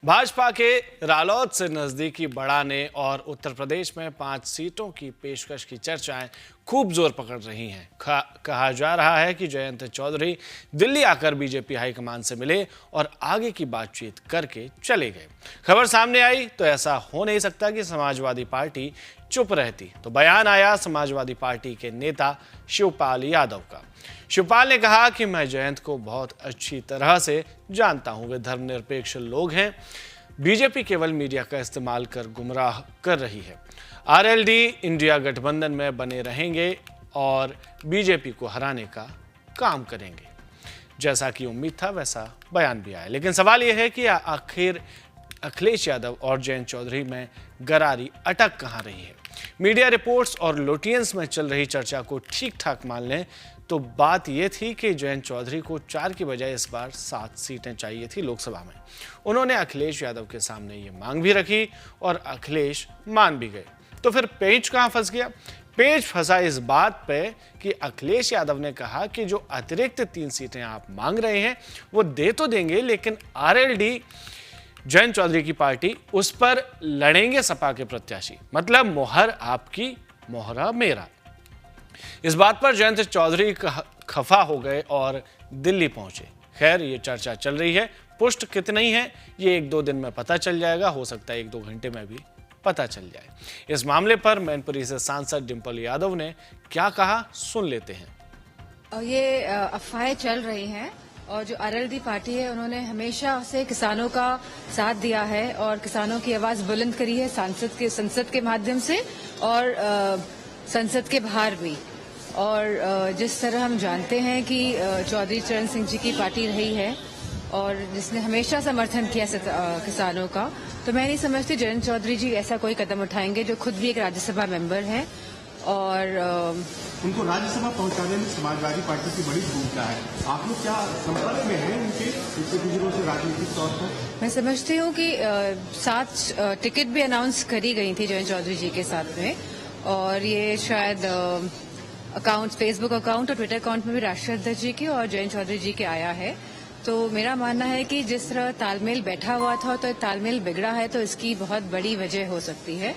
भाजपा के रालौद से नजदीकी बड़ाने और उत्तर प्रदेश में 5 सीटों की पेशकश की चर्चाएं खूब जोर पकड़ रही हैं। कहा जा रहा है कि जयंत चौधरी दिल्ली आकर बीजेपी हाईकमान से मिले और आगे की बातचीत करके चले गए। खबर सामने आई तो ऐसा हो नहीं सकता कि समाजवादी पार्टी चुप रहती, तो बयान आया समाजवादी पार्टी के नेता शिवपाल यादव का। शिवपाल ने कहा कि मैं जयंत को बहुत अच्छी तरह से जानता हूं, वे धर्मनिरपेक्ष लोग हैं। बीजेपी केवल मीडिया का इस्तेमाल कर गुमराह कर रही है। आरएलडी इंडिया गठबंधन में बने रहेंगे और बीजेपी को हराने का काम करेंगे। जैसा कि उम्मीद था वैसा बयान भी आया, लेकिन सवाल यह है कि आखिर अखिलेश यादव और जयंत चौधरी में गरारी अटक कहां रही है। मीडिया रिपोर्ट्स और लोटियंस में चल रही चर्चा को ठीक ठाक मान लें तो बात यह थी कि जयंत चौधरी को 4 की बजाय इस बार 7 सीटें चाहिए थी लोकसभा में। उन्होंने अखिलेश यादव के सामने ये मांग भी रखी और अखिलेश मान भी गए। तो फिर पेंच कहां फंस गया? पेंच फंसा इस बात पे कि अखिलेश यादव ने कहा कि जो अतिरिक्त 3 सीटें आप मांग रहे हैं वो दे तो देंगे, लेकिन आरएलडी जयंत चौधरी की पार्टी उस पर लड़ेंगे सपा के प्रत्याशी, मतलब मोहर आपकी मोहरा मेरा। इस बात पर जयंत चौधरी खफा हो गए और दिल्ली पहुंचे। खैर ये चर्चा चल रही है, पुष्ट कितनी है ये 1-2 दिन में पता चल जाएगा, हो सकता है 1-2 घंटे में भी पता चल जाए। इस मामले पर मैनपुरी से सांसद डिंपल यादव ने क्या कहा, सुन लेते हैं। ये अफवाहें चल रही हैं और जो आरएलडी पार्टी है उन्होंने हमेशा से किसानों का साथ दिया है और किसानों की आवाज बुलंद करी है संसद के माध्यम से और संसद के बाहर भी। और जिस तरह हम जानते हैं कि चौधरी चरण सिंह जी की पार्टी रही है और जिसने हमेशा समर्थन किया किसानों का, तो मैं नहीं समझती जयंत चौधरी जी ऐसा कोई कदम उठाएंगे, जो खुद भी एक राज्यसभा मेंबर हैं और उनको राज्यसभा पहुंचाने में समाजवादी पार्टी की बड़ी भूमिका है। आप लोग क्या संपर्क में हैं उनके बुजुर्गों से राजनीतिक तौर पर? मैं समझती हूँ कि 7 टिकट भी अनाउंस करी गई थी जयंत चौधरी जी के साथ में, और ये शायद अकाउंट, फेसबुक अकाउंट और ट्विटर अकाउंट में भी राष्ट्रीय अध्यक्ष जी की और जयंत चौधरी जी के आया है। तो मेरा मानना है कि जिस तरह तालमेल बैठा हुआ था तो तालमेल बिगड़ा है, तो इसकी बहुत बड़ी वजह हो सकती है।